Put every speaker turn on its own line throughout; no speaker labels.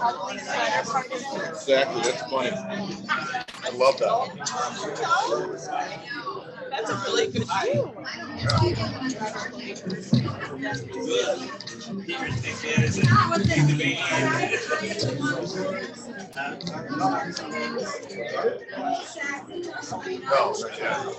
Exactly, that's funny. I love that.
That's a really good shoe.
No, yeah.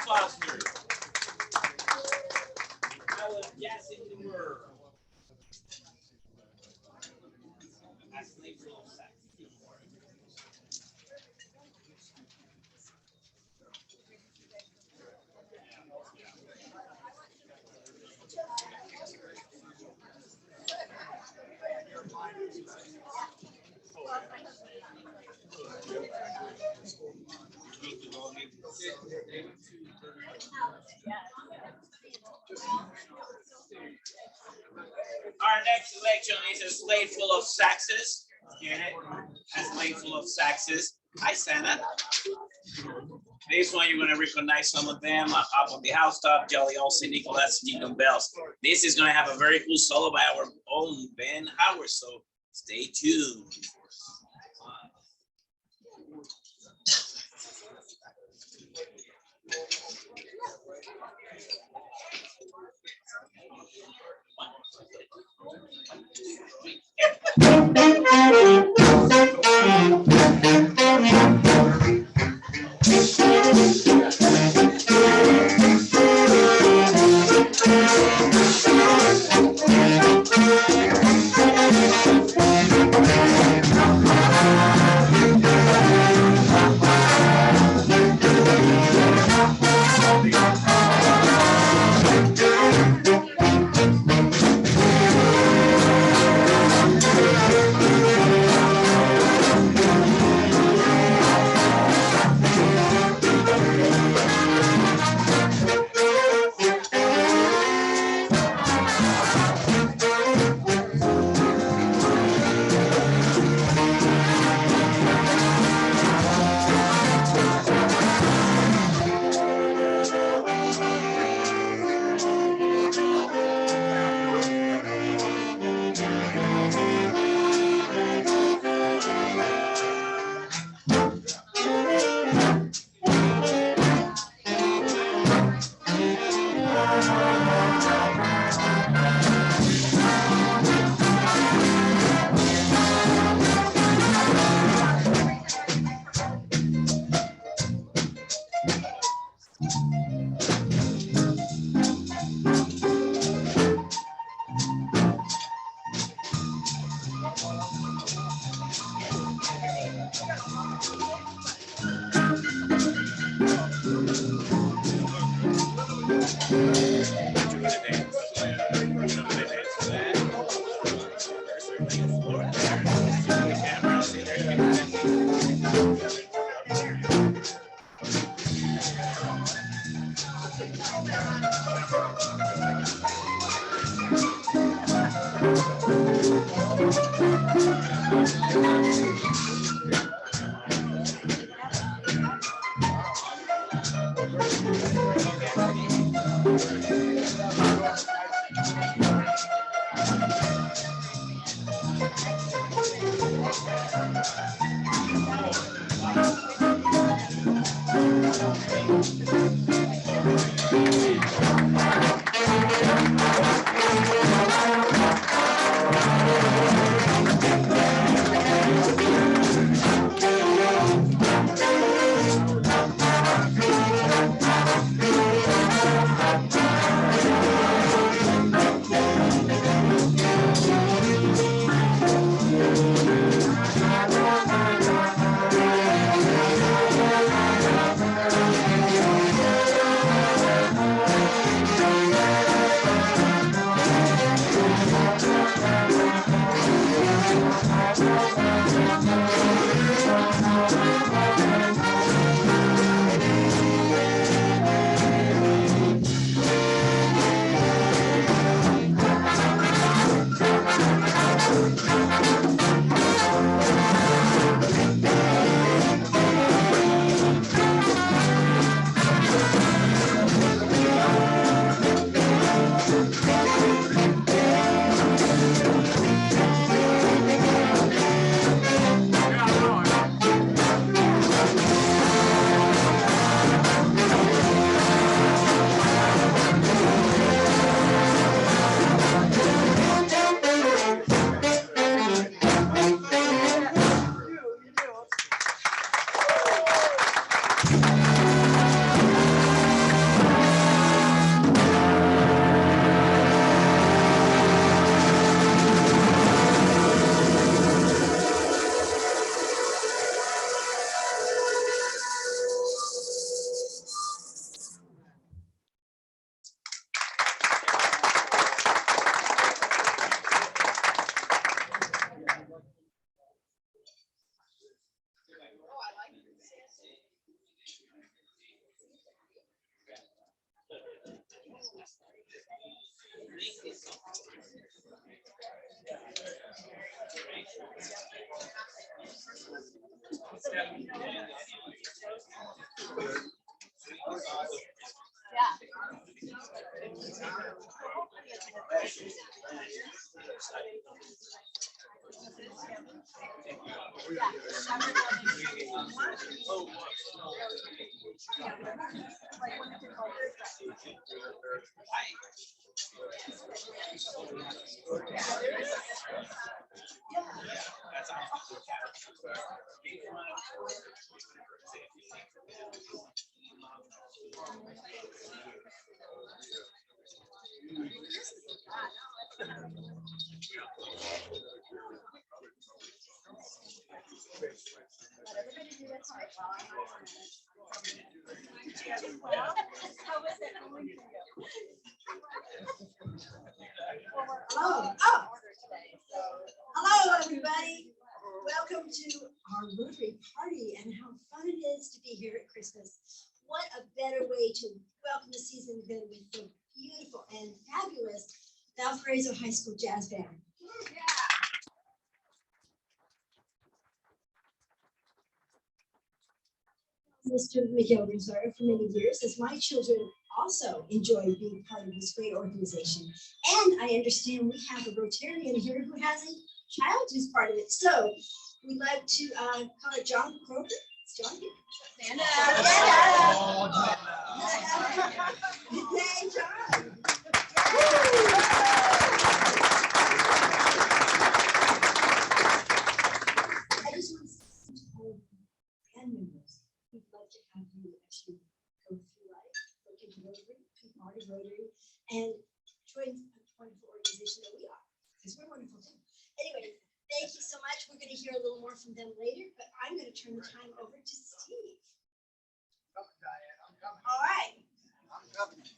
Foster. Ellen Jassy Moore. Ashley Wilsack. Our next selection is a slate full of saxes. Get it? A slate full of saxes. Hi, Santa. This one you're gonna recognize some of them up on the housetop, Jolly Olsen, Nicholas, Jingle Bells. This is gonna have a very cool solo by our own Ben Howard, so stay tuned.
Hello, everybody. Welcome to our Rotary party and how fun it is to be here at Christmas. What a better way to welcome the season than with the beautiful and fabulous Valparaiso High School Jazz Band. Mr. McElder's for many years, as my children also enjoy being part of this great organization. And I understand we have a Rotarian here who has a child who's part of it. So we'd like to call it John Croker. It's John here. Stand up. Hey, John. I just want to say to all band members, we'd love to have you as you go through life, look into Rotary, be part of Rotary, and join a wonderful organization that we are, because we're wonderful too. Anyway, thank you so much. We're going to hear a little more from them later, but I'm going to turn the time over to Steve. All right.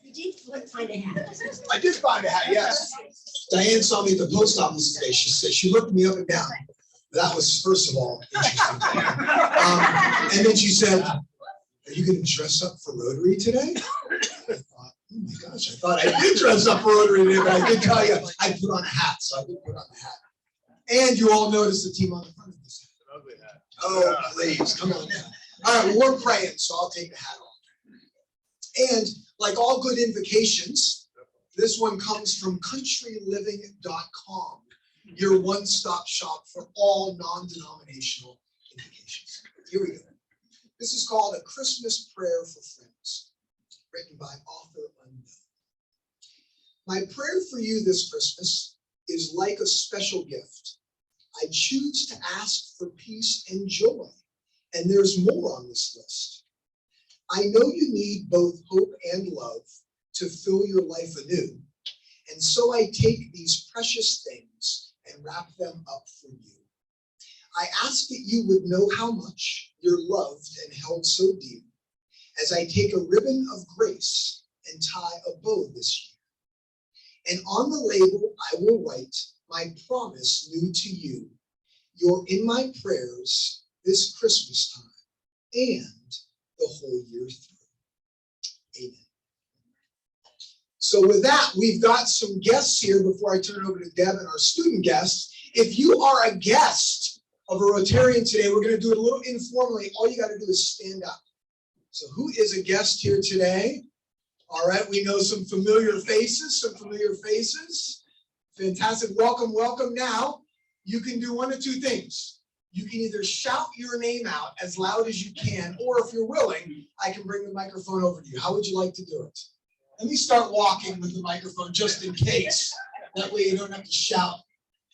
You did find a hat.
I did find a hat, yes. Diane saw me at the post office today. She said, she looked me up and down. That was, first of all, interesting. And then she said, are you going to dress up for Rotary today? I thought, oh my gosh, I thought I did dress up for Rotary today, but I did tell you I put on a hat, so I did put on the hat. And you all noticed the team on the front of this hat.
Ugly hat.
Oh, please, come on now. All right, well, we're praying, so I'll take the hat off. And like all good invocations, this one comes from countryliving.com, your one-stop shop for all non-denominational invocations. Here we go. This is called A Christmas Prayer for Friends, written by author unknown. My prayer for you this Christmas is like a special gift. I choose to ask for peace and joy, and there's more on this list. I know you need both hope and love to fill your life anew, and so I take these precious things and wrap them up for you. I ask that you would know how much you're loved and held so dear, as I take a ribbon of grace and tie a bow this year. And on the label I will write my promise new to you. You're in my prayers this Christmas time and the whole year through. Amen. So with that, we've got some guests here before I turn it over to Deb and our student guests. If you are a guest of a Rotarian today, we're going to do it a little informally. All you got to do is stand up. So who is a guest here today? All right, we know some familiar faces, Fantastic. Welcome, welcome. Now, you can do one of two things. You can either shout your name out as loud as you can, or if you're willing, I can bring the microphone over to you. How would you like to do it? Let me start walking with the microphone just in case. That way you don't have to shout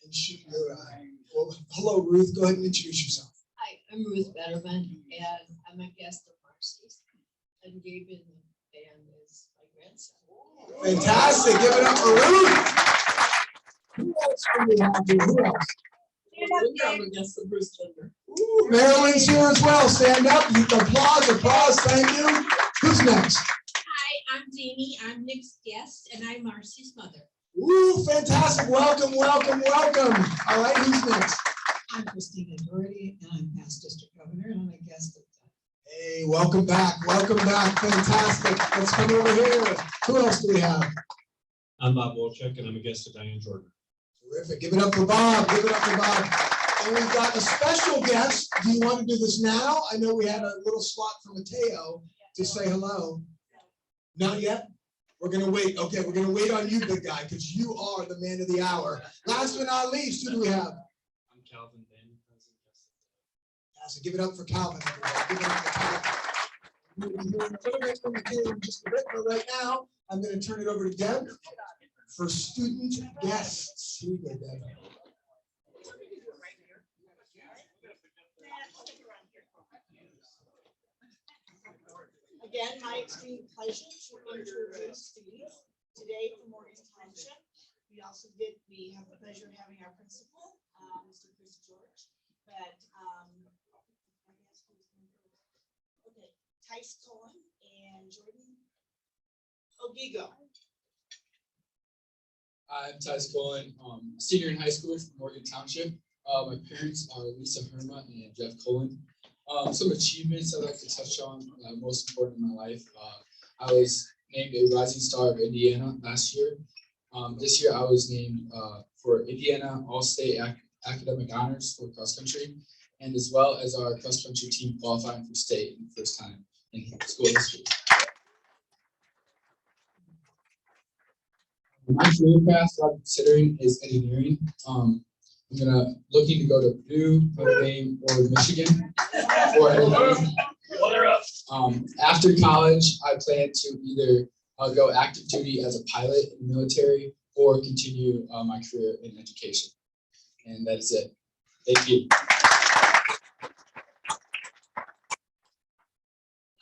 and shoot your eye. Well, hello, Ruth. Go ahead and introduce yourself.
Hi, I'm Ruth Betterman, and I'm a guest of Marcy's. And Gabe in the band is my grandson.
Fantastic. Give it up for Ruth. Who else do we have here? Who else?
I'm a guest of Bruce Linder.
Ooh, Marilyn's here as well. Stand up. Applause. Thank you. Who's next?
Hi, I'm Jamie. I'm Nick's guest, and I'm Marcy's mother.
Ooh, fantastic. Welcome. All right, who's next?
I'm Christina Doherty, and I'm past district governor, and I'm a guest of
Hey, welcome back. Welcome back. Fantastic. Let's come over here. Who else do we have?
I'm Bob Wolchuk, and I'm a guest of Diane Jordan.
Terrific. Give it up for Bob. Give it up for Bob. And we've got a special guest. Do you want to do this now? I know we had a little slot for Mateo to say hello. Not yet? We're going to wait. Okay, we're going to wait on you, big guy, because you are the man of the hour. Last but not least, who do we have?
I'm Calvin Van.
So give it up for Calvin. Everybody. Give it up for Calvin. We'll be hearing a little bit from Mateo in just a bit, but right now, I'm going to turn it over to Deb for student guests. Here we go, Deb.
Again, my extreme pleasure to introduce Steve today from Morgan Township. We have the pleasure of having our principal, Mr. Chris George, but okay, Tice Cohen and Jordan Ogigo.
I'm Tice Cohen, senior in high school from Morgan Township. My parents are Lisa Herma and Jeff Cohen. Some achievements I'd like to touch on, most important in my life. I was named a Rising Star of Indiana last year. This year I was named for Indiana All-State Academic Honors for cross country, and as well as our cross country team qualifying for state in the first time in school history. My career path I'm considering is engineering. I'm looking to go to Purdue, Notre Dame, or Michigan for engineering. After college, I plan to either go active duty as a pilot in the military or continue my career in education. And that's it. Thank you.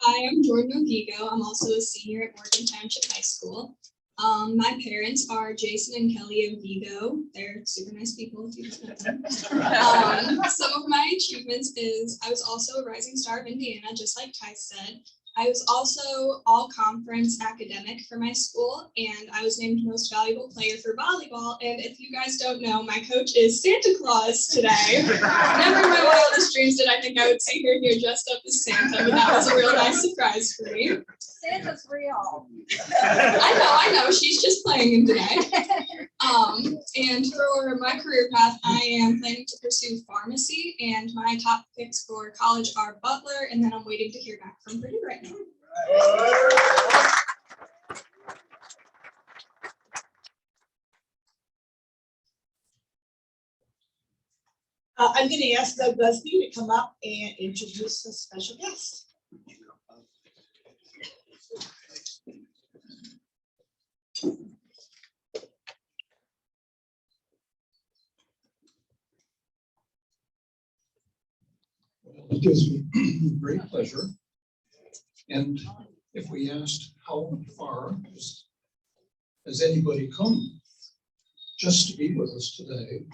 Hi, I'm Jordan Ogigo. I'm also a senior at Morgan Township High School. My parents are Jason and Kelly Ogigo. They're super nice people if you just met them. Some of my achievements is I was also a Rising Star of Indiana, just like Ty said. I was also all conference academic for my school, and I was named most valuable player for volleyball. And if you guys don't know, my coach is Santa Claus today. Never in my wildest dreams did I think I would see her here dressed up as Santa, but that was a real nice surprise for me.
Santa's real.
I know, she's just playing him today. And for my career path, I am planning to pursue pharmacy, and my top picks for college are Butler, and then I'm waiting to hear back from Purdue right now.
I'm going to ask Doug Busby to come up and introduce a special guest.
It gives me great pleasure. And if we asked how far has anybody come just to be with us today,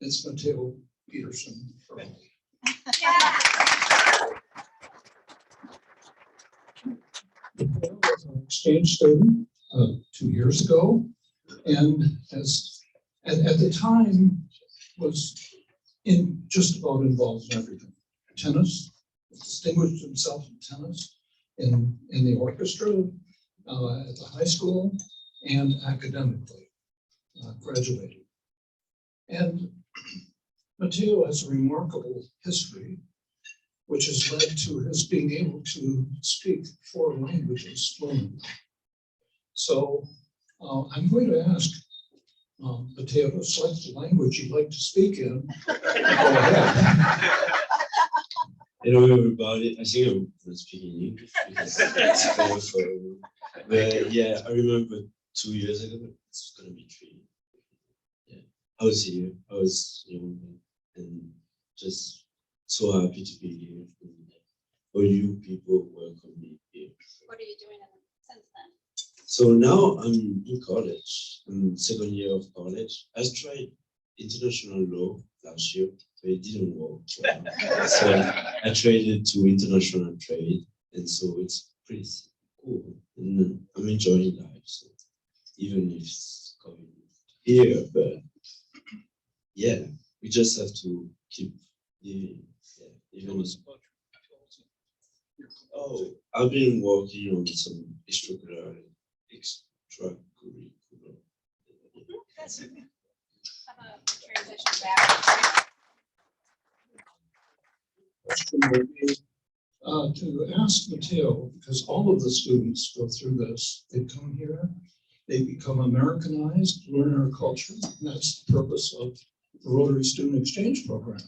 it's Mateo Peterson. Mateo was an exchange student 2 years ago, and as at the time was just about involved in everything. Tennis, distinguished himself in tennis, in the orchestra, at the high school, and academically, graduated. And Mateo has a remarkable history, which has led to his being able to speak 4 languages fluently. So I'm going to ask Mateo to select the language you'd like to speak in. Go ahead.
Hello everybody. I think I'm not speaking English because it's very fun. But yeah, I remember 2 years ago, it's gonna be 3. Yeah, I was here. I was young and just so happy to be here. And all you people welcome me here.
What are you doing since then?
So now I'm in college. I'm second year of college. I tried international law last year, but it didn't work. So I traded to international trade, and so it's pretty cool. And I'm enjoying life. So even if it's coming here, but yeah, we just have to keep living. Yeah, even if I've been working on some extracurricular.
That's okay. How about transition back?
Question would be to ask Mateo, because all of the students go through this. They come here, they become Americanized, learn our culture, and that's the purpose of the Rotary Student Exchange Program.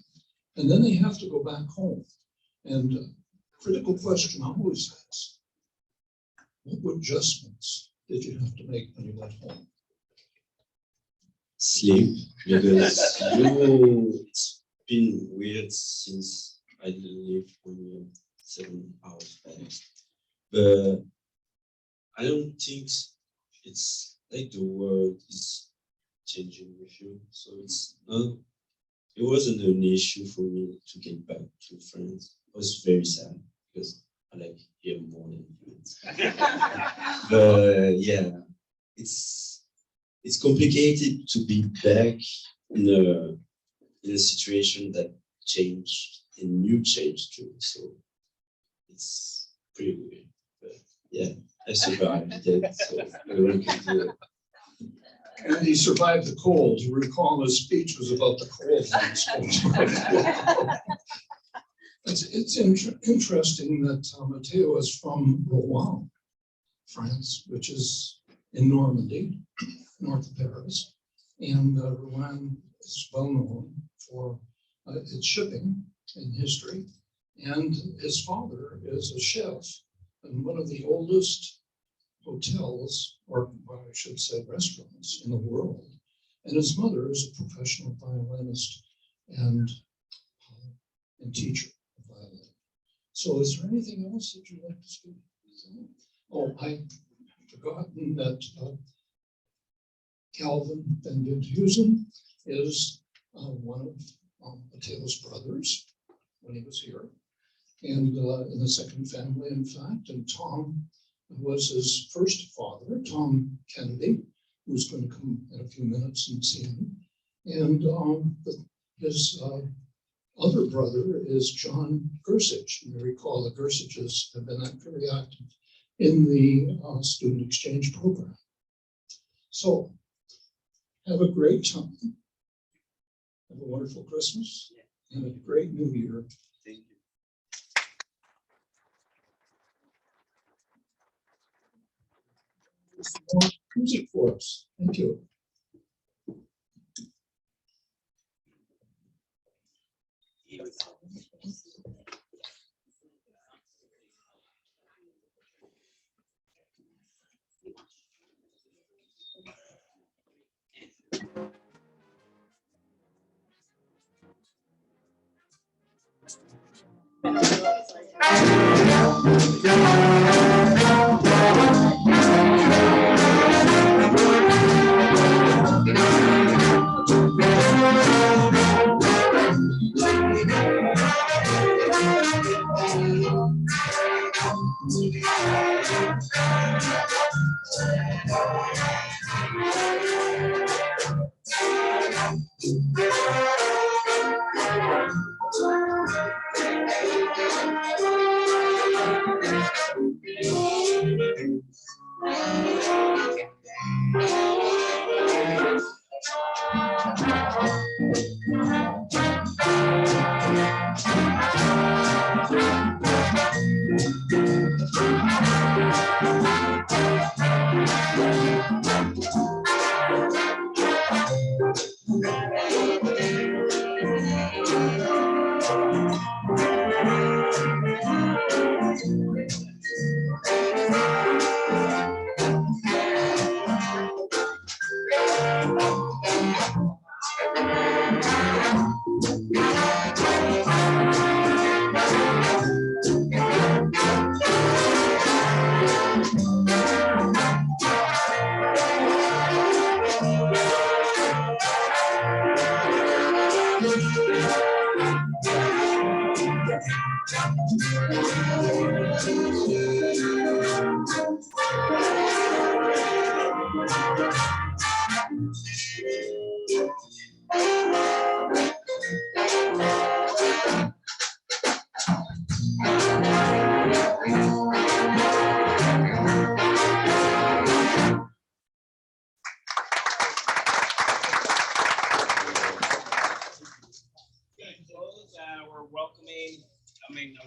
And then they have to go back home. And critical question I always ask, what adjustments did you have to make when you went home?
Sleep, because it's been weird since I live only 7 hours back. But I don't think it's like the world is changing with you. So it's not, it wasn't an issue for me to get back to France. I was very sad because I like here more than France. But yeah, it's complicated to be back in a situation that changed and you changed too. So it's pretty weird. But yeah, I survived it. So everyone can do it.
And he survived the cold. You recall his speech was about the cold. It's interesting that Mateo is from Rouen, France, which is in Normandy, north of Paris. And Rouen is well known for its shipping in history. And his father is a chef in one of the oldest hotels, or I should say restaurants in the world. And his mother is a professional violinist and teacher of violin. So is there anything else that you'd like to speak? Oh, I've forgotten that Calvin Van Dinthuizen is one of Mateo's brothers when he was here. And in the second family, in fact, and Tom was his first father, Tom Kennedy, who's going to come in a few minutes and see him. And his other brother is John Gersich. You may recall the Gersiches have been very active in the student exchange program. So have a great time. Have a wonderful Christmas and a great New Year.
Thank you.
Music for us. Thank you.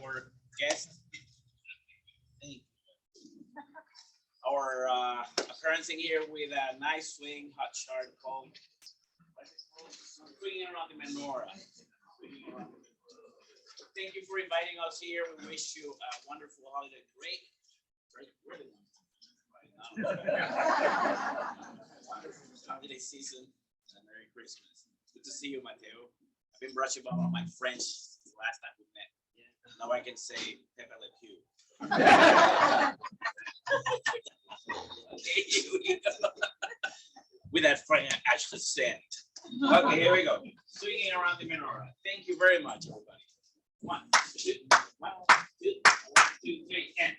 our guest. Our appearance in here with a nice swing, hot shot called Swinging Around the Menorah. Thank you for inviting us here. We wish you a wonderful holiday break. Really wonderful holiday season and Merry Christmas. Good to see you, Mateo. I've been brushing up on my French the last time we met. Now I can say Pepe Le Pew. With that French accent. Okay, here we go. Swinging Around the Menorah. Thank you very much, everybody. 1, 2, 1, 2, 3, and.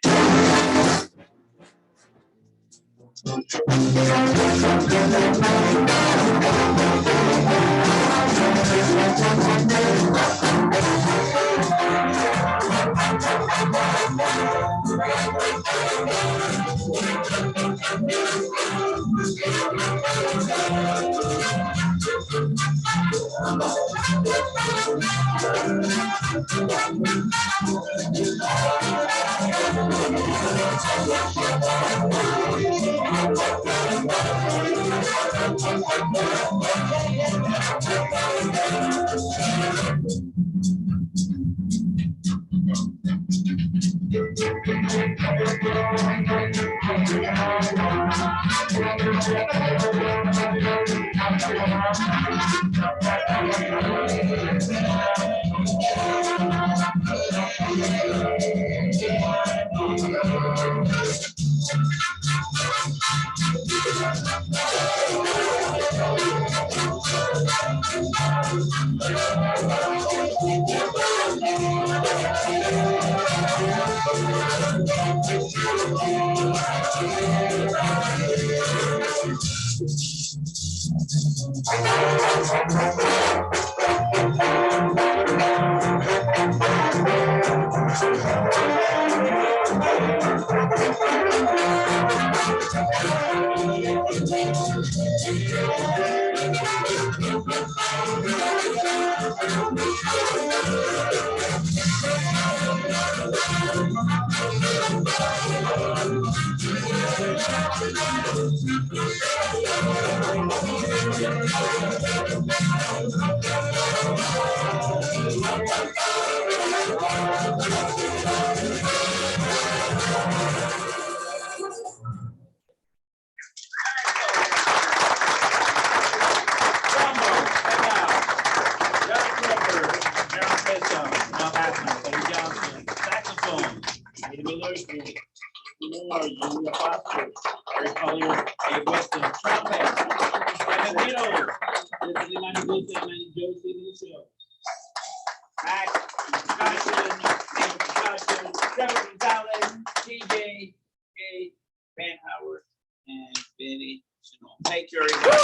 Thank you very much.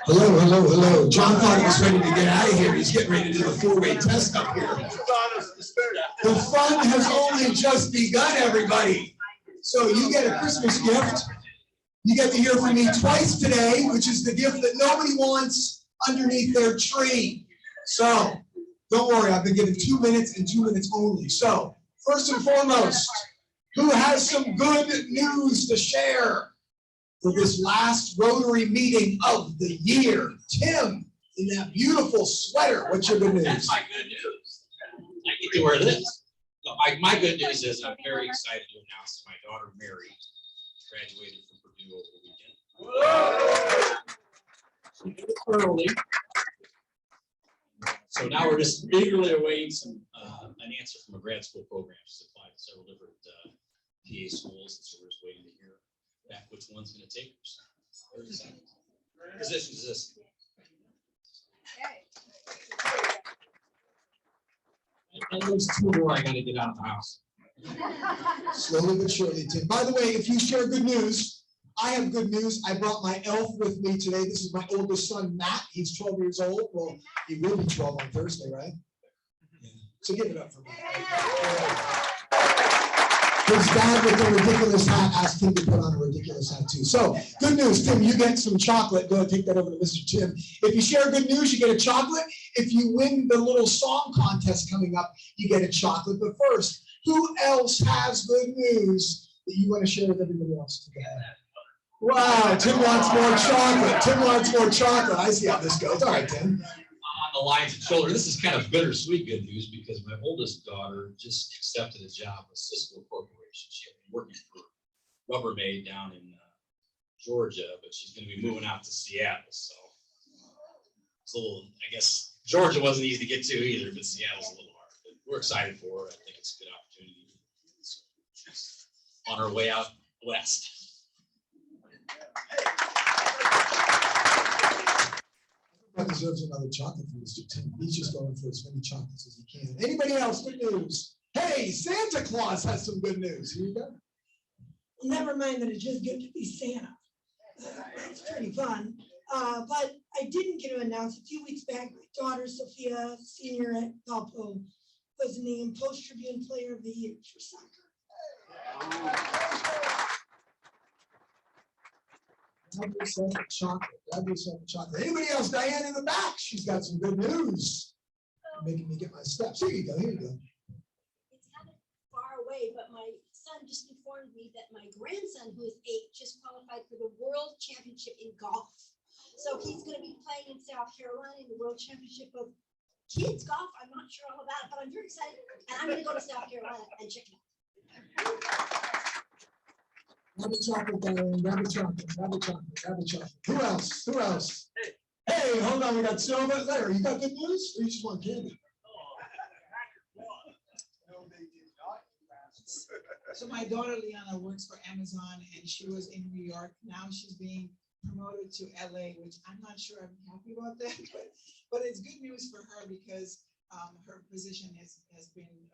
Hello. John thought he was ready to get out of here. He's getting ready to do the four-way test up here. The fun has only just begun, everybody. So you get a Christmas gift. You get to hear from me twice today, which is the gift that nobody wants underneath their tree. So don't worry, I've been given 2 minutes and 2 minutes only. So first and foremost, who has some good news to share for this last Rotary meeting of the year? Tim, in that beautiful sweater, what's your good news?
That's my good news. I get to wear this. So my good news is I'm very excited to announce my daughter Mary graduated from Purdue over the weekend. Early. So now we're just eagerly awaiting an answer from a grad school program. She's applied to several different PA schools, and so we're just waiting to hear back which one's going to take her. Very excited. Position is this. At least 2 more I gotta get out of the house.
Slowly but surely, Tim. By the way, if you share good news, I have good news. I brought my elf with me today. This is my oldest son, Matt. He's 12 years old. Well, he will be 12 on Thursday, right? Yeah. So give it up for me. His dad with a ridiculous hat asked him to put on a ridiculous hat too. So good news, Tim, you get some chocolate. Go ahead, take that over to Mr. Tim. If you share good news, you get a chocolate. If you win the little song contest coming up, you get a chocolate. But first, who else has good news that you want to share with everybody else today? Wow, Tim wants more chocolate. Tim wants more chocolate. I see how this goes. All right, Tim.
On the lines of children, this is kind of bittersweet good news because my oldest daughter just accepted a job with Cisco Corporation. She had been working for Rubbermaid down in Georgia, but she's going to be moving out to Seattle. So it's a little, I guess, Georgia wasn't easy to get to either, but Seattle's a little hard. But we're excited for her. I think it's a good opportunity. So she's on her way out west.
That deserves another chocolate from Mr. Tim. He's just going for as many chocolates as he can. Anybody else? Good news. Hey, Santa Claus has some good news. Here you go.
Never mind that it's just good to be Santa. It's pretty fun. But I didn't get to announce a few weeks back, my daughter Sophia, senior at Valpo, was named Post Tribune Player of the Year for soccer.
Grab yourself a chocolate. Grab yourself a chocolate. Anybody else? Diane in the back. She's got some good news. Making me get my steps. Here you go. Here you go.
It's kind of far away, but my son just informed me that my grandson, who is 8, just qualified for the World Championship in golf. So he's going to be playing in South Carolina in the World Championship of kids golf. I'm not sure all about it, but I'm very excited. And I'm going to go to South Carolina and check it out.
Grab a chocolate, Diane. Grab a chocolate. Grab a chocolate. Grab a chocolate. Who else? Who else? Hey, hold on. We got Silva. Larry, you got good news? Or you just want candy?
So my daughter Liana works for Amazon and she was in New York. Now she's being promoted to LA, which I'm not sure I'm happy about that, but it's good news for her because her position has been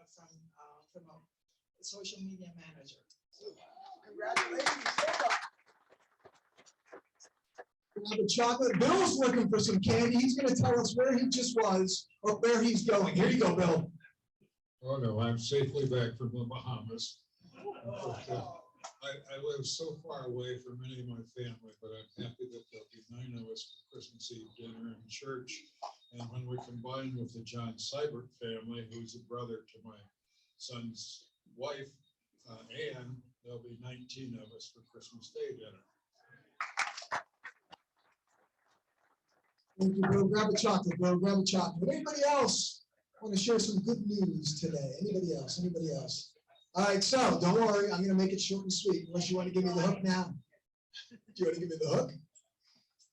from a social media manager.
Congratulations. Grab a chocolate. Bill's looking for some candy. He's going to tell us where he just was or where he's going. Here you go, Bill.
Oh, no, I'm safely back from the Bahamas. I live so far away from many of my family, but I'm happy that there'll be 9 of us for Christmas Eve dinner in church. And when we combine with the John Seibert family, who's a brother to my son's wife, Ann, there'll be 19 of us for Christmas Day dinner.
Thank you, Bill. Grab a chocolate, Bill. Grab a chocolate. Anybody else want to share some good news today? Anybody else? Anybody else? All right, so don't worry. I'm going to make it short and sweet, unless you want to give me the hook now. Do you want to give me the hook?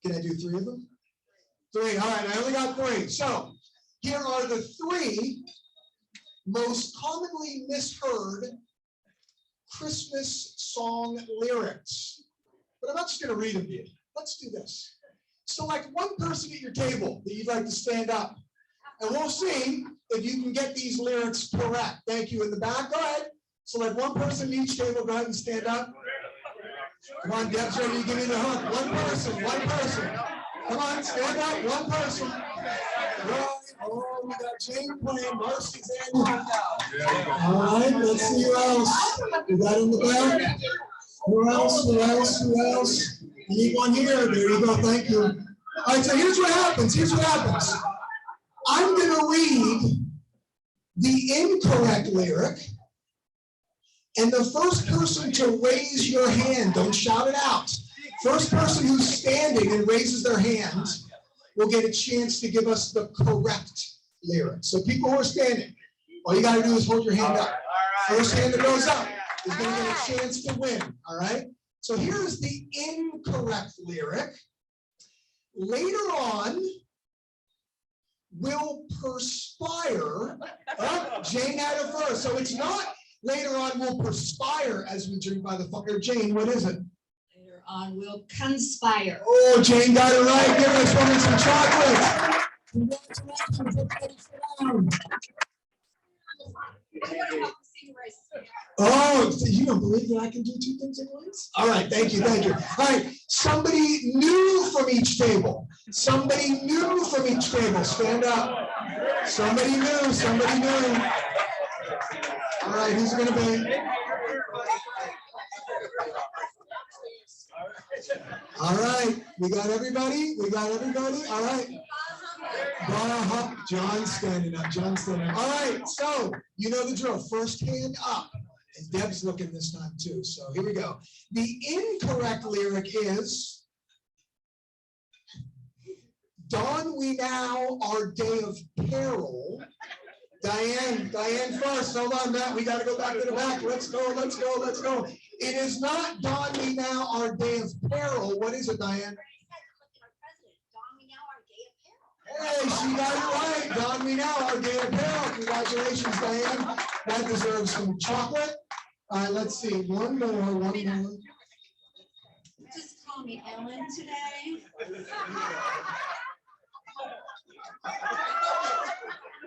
Can I do 3 of them? 3. All right, I only got 3. So here are the 3 most commonly misheard Christmas song lyrics. But I'm not just going to read them to you. Let's do this. Select one person at your table that you'd like to stand up. And we'll see if you can get these lyrics correct. Thank you. In the back, go ahead. Select one person at each table. Go ahead and stand up. Come on, Deb's ready to give me the hook. One person, one person. Come on, stand up, one person. Right. Oh, we got Jane playing, Marcy's in. All right, let's see who else. We got in the back. Who else? Who else? Who else? You need one here. There you go. Thank you. All right, so here's what happens. Here's what happens. I'm going to read the incorrect lyric, and the first person to raise your hand, don't shout it out. First person who's standing and raises their hand will get a chance to give us the correct lyric. So people who are standing, all you got to do is hold your hand up. First hand that goes up is going to get a chance to win. All right? So here's the incorrect lyric. Later on, will perspire. Oh, Jane had it first. So it's not later on will perspire as we drink by the fire. Jane, what is it?
Later on, we'll conspire.
Oh, Jane got it right. Give us woman some chocolate. Congratulations. Everybody sit down. Oh, you don't believe that I can do two things at once? All right, thank you, thank you. All right, somebody new from each table. Somebody new from each table, stand up. Somebody new, somebody new. All right, who's it gonna be? All right, we got everybody? We got everybody? All right. John's standing up, John's standing up. All right, so you know the drill. First hand up. And Deb's looking this time too, so here we go. The incorrect lyric is, dawn we now our day of peril. Diane first, hold on, Matt, we gotta go back to the back. Let's go, let's go, let's go. It is not dawn we now our day of peril. What is it, Diane? Hey, she got it right. Dawn we now our day of peril. Congratulations, Diane. That deserves some chocolate. All right, let's see. One more.
Just call me Ellen today.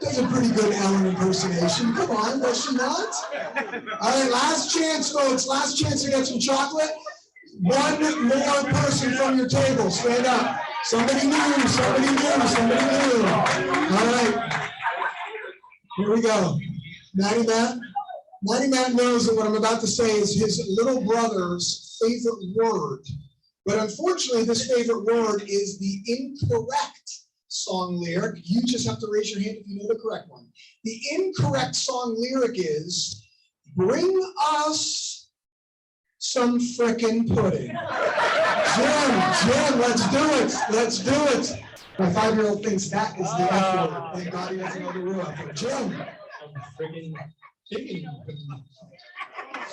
That's a pretty good Ellen impersonation. Come on, does she not? All right, last chance, folks. Last chance to get some chocolate. One more person from your table. Stand up. Somebody new, somebody new, somebody new. All right. Here we go. Matty Matt knows that what I'm about to say is his little brother's favorite word. But unfortunately, this favorite word is the incorrect song lyric. You just have to raise your hand if you know the correct one. The incorrect song lyric is, bring us some frickin' pudding. Jim, let's do it. Let's do it. My 5-year-old thinks that is the F word. Thank God he doesn't know the rule out there. Jim.
Friggin' chicken.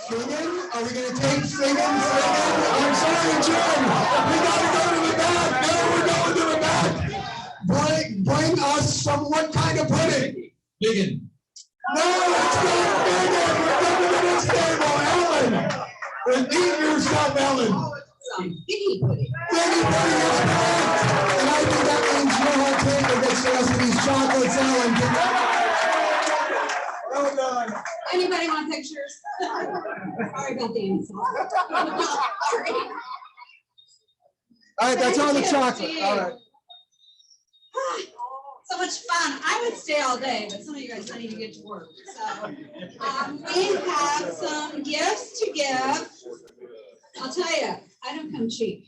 Friggin'? Are we going to take friggin'? I'm sorry, Jim. We got to go to the back. No, we're going to the back. Bring us some, what kind of pudding?
Biggin.
No, it's not biggin. We're going to the next table. Ellen. Repeat yourself, Ellen.
Some piggy pudding.
Piggy pudding is correct. And I think that means your whole table gets the rest of these chocolates, Ellen. Well done.
Anybody want pictures? Sorry about the insult. Sorry.
All right, that's all the chocolate. All right.
So much fun. I would stay all day, but some of you guys need to get to work. So we have some gifts to give. I'll tell you, I don't come cheap.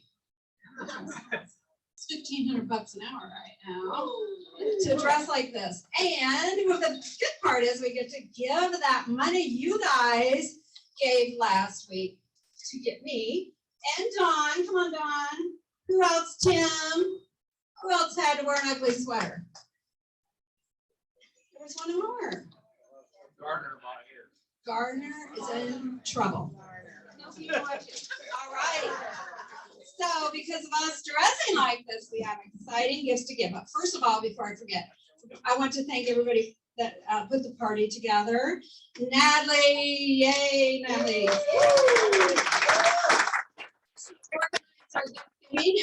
It's $1,500 an hour right now to dress like this. And the good part is we get to give that money you guys gave last week to get me and Dawn. Come on, Dawn. Who else? Tim. Who else had to wear an ugly sweater? There's one more. Gardner is in trouble. All right. So because of us dressing like this, we have exciting gifts to give. But first of all, before I forget, I want to thank everybody that put the party together. Natalie, yay, Natalie.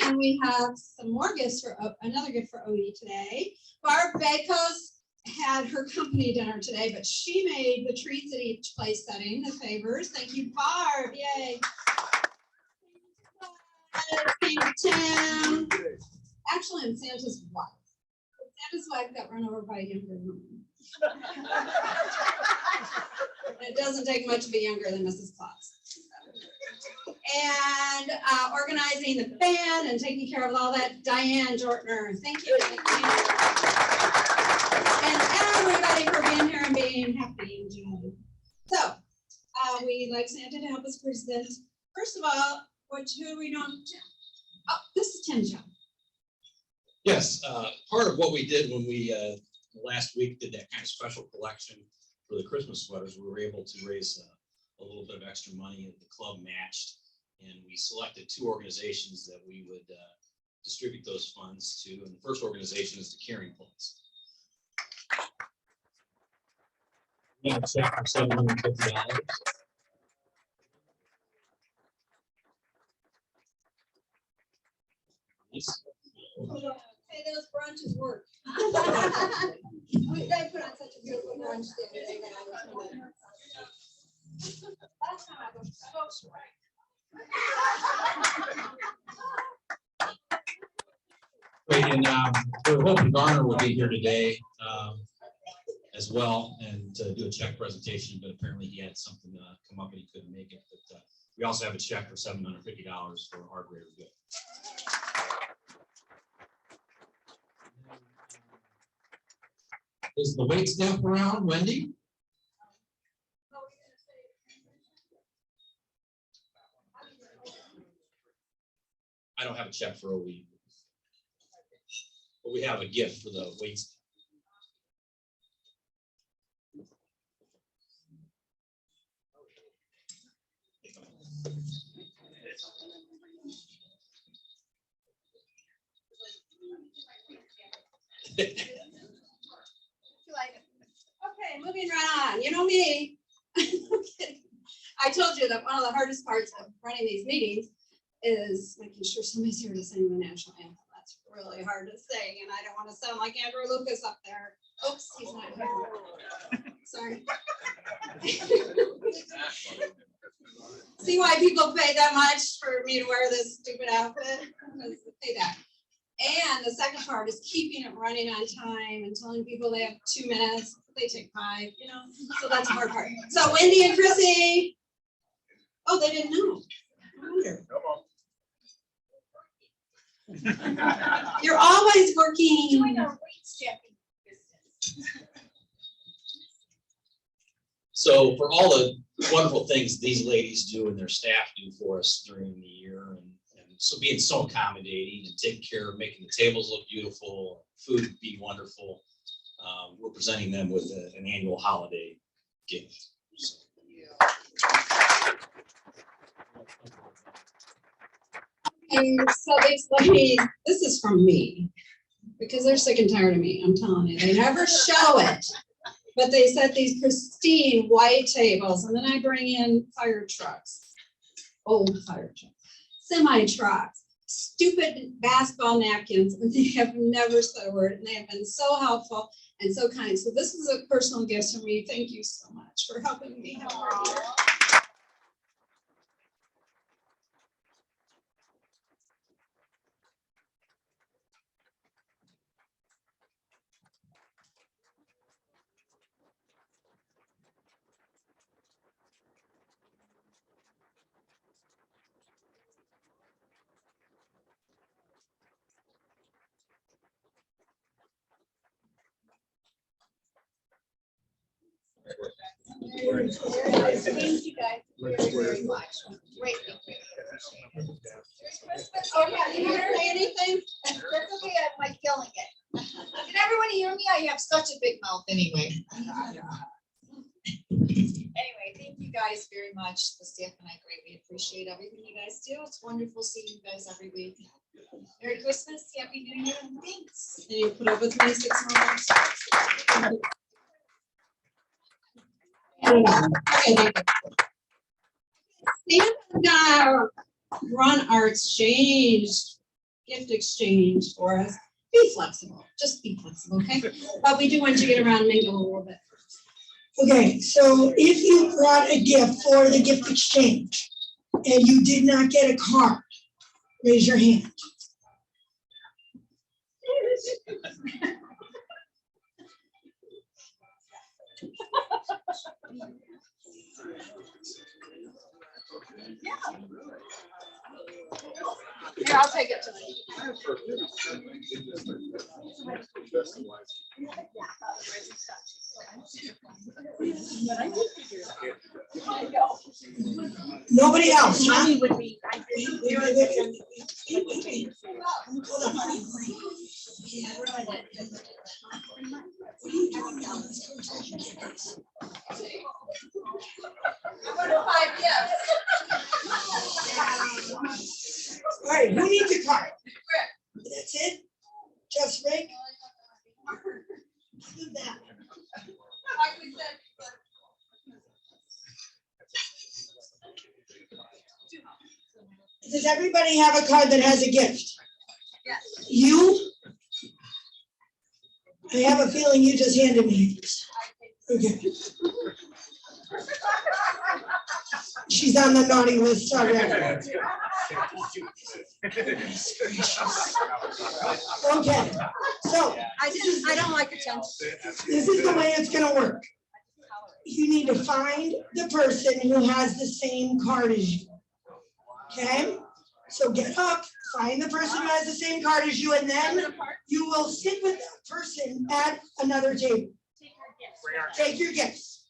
And we have some more gifts for another gift for Odie today. Barb Bakos had her company dinner today, but she made the treats at each place setting, the favors. Thank you, Barb. Yay. Tim. Actually, I'm Santa's wife. Santa's wife got run over by a younger woman. It doesn't take much to be younger than Mrs. Claus. And organizing the band and taking care of all that, Diane Jortner. Thank you. And everybody for being here and being happy and jolly. So we'd like Santa to help us present. First of all, who do we know? Oh, this is Tim's job.
Yes, part of what we did when we last week did that kind of special collection for the Christmas sweaters, we were able to raise a little bit of extra money, and the club matched, and we selected 2 organizations that we would distribute those funds to, and the first organization is the Caring Place. We have a check for $750.
Hey, those brunches work. They put on such a beautiful brunch the other day. Last time I was so right.
Great, and we're hoping Garner will be here today as well and to do a check presentation, but apparently he had something come up and he couldn't make it. But we also have a check for $750 for our greater good. Is the wait staff around, Wendy? I don't have a check for OE, but we have a gift for the wait staff.
Okay, moving right on. You know me. I told you that one of the hardest parts of running these meetings is making sure somebody's here to sing the national anthem. That's really hard to sing, and I don't want to sound like Andrew Lucas up there. Oops, he's not here. Sorry. See why people pay that much for me to wear this stupid outfit? Because they pay that. And the second part is keeping it running on time and telling people they have 2 minutes. They take 5, you know, so that's the hard part. So Wendy and Chrissy, oh, they didn't know. I wonder. You're always working.
Doing our weight stepping business.
So for all the wonderful things these ladies do and their staff do for us during the year, and so being so accommodating and taking care of making the tables look beautiful, food be wonderful, we're presenting them with an annual holiday gift.
And so these ladies, this is from me, because they're sick and tired of me, I'm telling you. They never show it. But they set these pristine white tables, and then I bring in fire trucks, old fire trucks, semi trucks, stupid basketball napkins, and they have never said a word, and they have been so helpful and so kind. So this is a personal gift from me. Thank you so much for helping me have a hard year.
Thank you guys very, very much. Great. Oh, yeah, you didn't say anything? That's okay, I'm like killing it. Can everyone hear me? I have such a big mouth anyway. Anyway, thank you guys very much. The staff and I greatly appreciate everything you guys do. It's wonderful seeing you guys every week. Merry Christmas, Happy New Year, and thanks.
And you put up with me 6 months. Okay. Stan's gonna run our exchange, gift exchange for us. Be flexible, just be flexible, okay? But we do want you to get around and mingle a little bit.
Okay, so if you brought a gift for the gift exchange and you did not get a card, raise your hand.
Here, I'll take it to me.
Nobody else, huh?
Money would be.
All right, who needs a card? That's it? Just Rick? Do that. Does everybody have a card that has a gift?
Yes.
You? I have a feeling you just handed me this. Okay. She's on the naughty list already. Okay, so
I don't like attention.
this is the way it's gonna work. You need to find the person who has the same card as you. Okay? So get up, find the person who has the same card as you, and then you will sit with that person at another table. Take your gifts.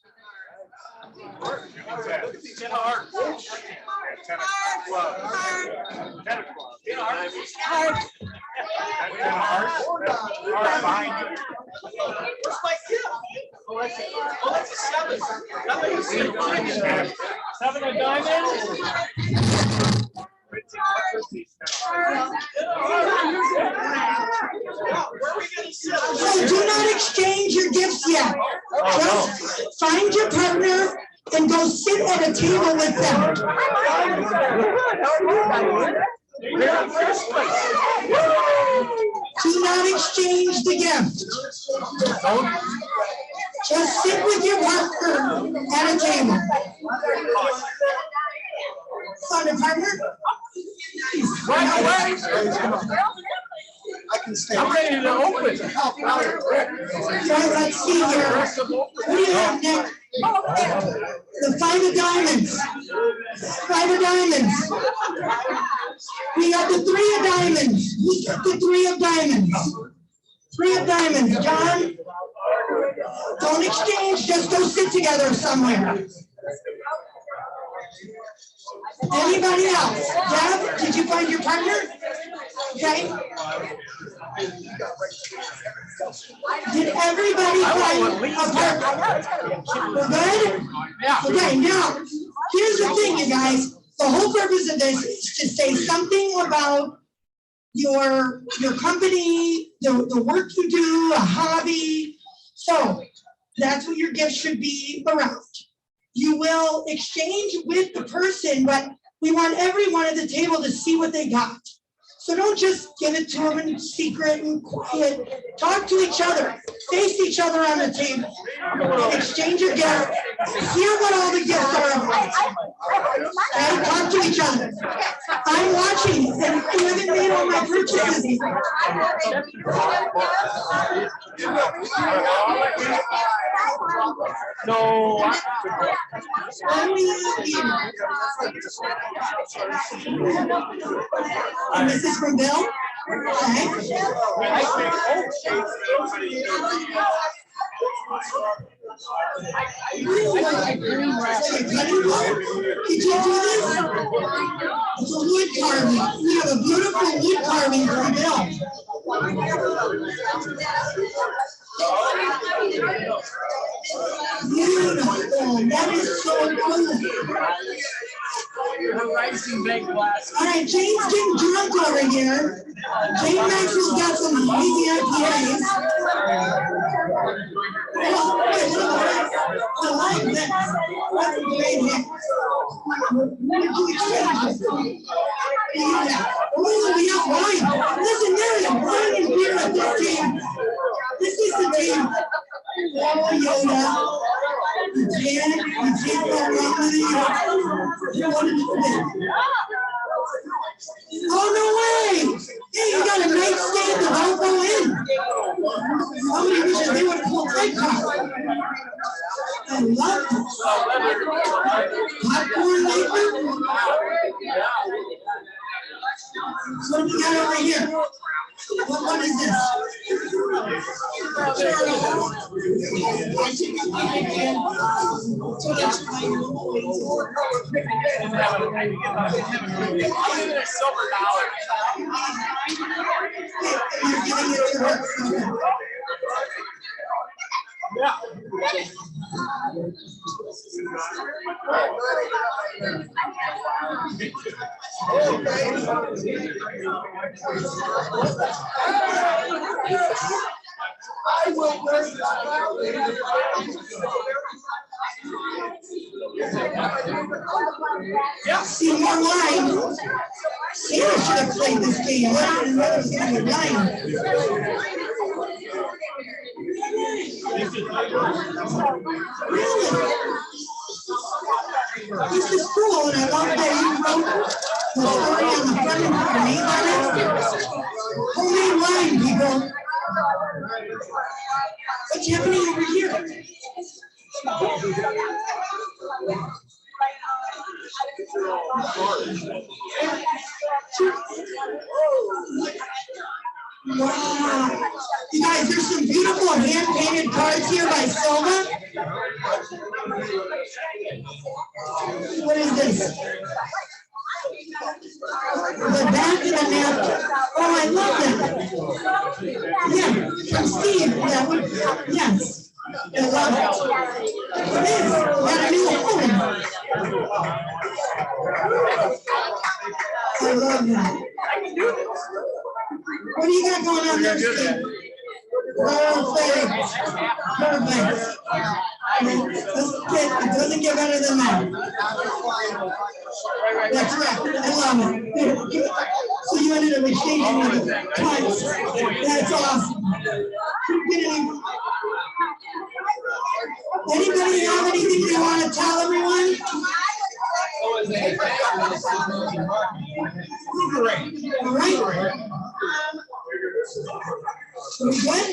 Seven of diamonds.
So do not exchange your gifts yet. Just find your partner and go sit at a table with them. Do not exchange the gift. Just sit with your partner at a table. Find a partner.
Right away. I can stay. I'm ready to open.
Let's see here. What do you have next? The 5 of diamonds. 5 of diamonds. We got the 3 of diamonds. We got the 3 of diamonds. 3 of diamonds. John, don't exchange. Just go sit together somewhere. Anybody else? Deb, did you find your partner? Okay. Did everybody find a partner? We're good? Okay, now, here's the thing, you guys. The whole purpose of this is to say something about your company, the work you do, a hobby. So that's what your gift should be around. You will exchange with the person, but we want everyone at the table to see what they got. So don't just give it to them in secret and quiet. Talk to each other. Face each other on the table. Exchange your gift. Hear what all the gifts are about. Okay? Talk to each other. I'm watching, and I haven't made all my purchases yet.
No.
And this is from Bill. Okay. Did you do this? It's a wood carving. We have a beautiful wood carving from Bill. Beautiful. That is so cool. All right, Jane's getting drunk over here. Jane Maxwell's got some easy IPAs. I like that. That's a great hit. What did you exchange? Oh, we got wine. Listen, there is wine and beer at this team. This is the team. Oh, Yoda. You can't go wrong with it. You want to do it. Oh, no way. Hey, you got a nightstand that won't go in. Somebody wishes they would have pulled that card. I love it. Popcorn maker. What do we got over here? What is this?
Yeah.
Yeah, see more wine. Sarah should have played this game. I didn't know it was going to be wine. Really? This is cool. and I love that you wrote the story on the front and put your name on it. Homemade wine, people. What's happening over here? Wow. You guys, there's some beautiful hand-painted cards here by Silva. What is this? The back of the napkin. Oh, I love that. Yeah, from Steve. That one. Yes. I love it. It is. Got a new home. I love that. What do you got going on there, Steve? Perfect. Perfect. It doesn't get better than that. That's right. I love it. So you ended up exchanging with tons. That's awesome. Anybody have anything they want to tell everyone? All right. So we good?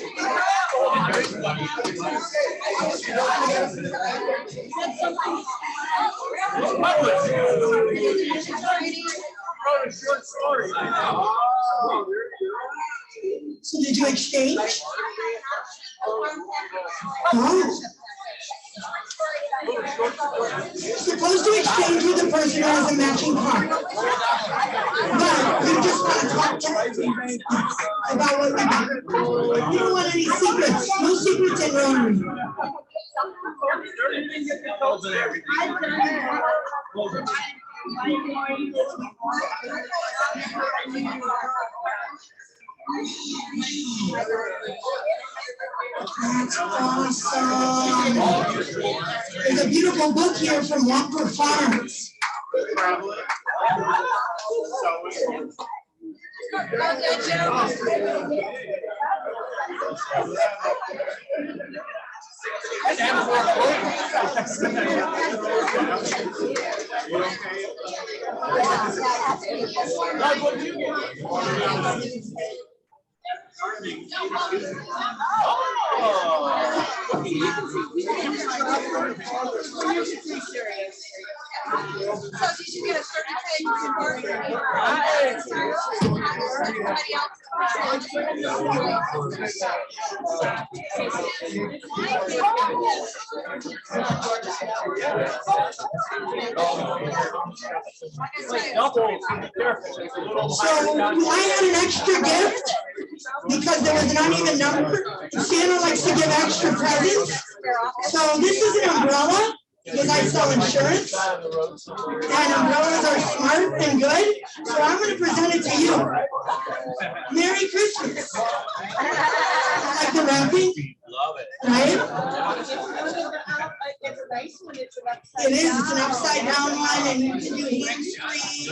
So did you exchange? Oh. You're supposed to exchange with the person who has a matching card. But you just want to talk to about what we got. You don't want any secrets. No secrets in Rotary. That's awesome. There's a beautiful book here from Walker Farms.
So did you get a certificate? You can work
So I had an extra gift because there was an uneven number. Santa likes to give extra presents. So this is an umbrella because I sell insurance. And umbrellas are smart and good. So I'm going to present it to you. Merry Christmas. Like the wrapping?
Love it.
Right? It is. It's an upside down one, and you can do hands free.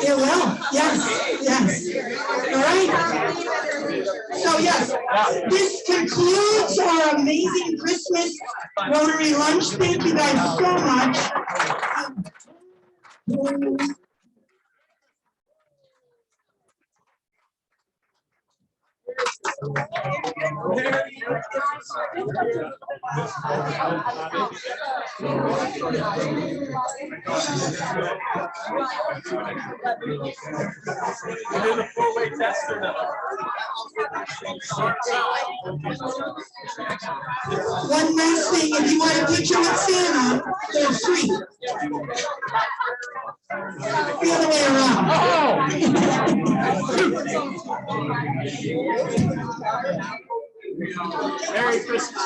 It will. Yes. Yes. All right. So yes, this concludes our amazing Christmas Rotary lunch. Thank you guys so much. One last thing, if you want a picture with Santa, they're free. The other way around.
Merry Christmas.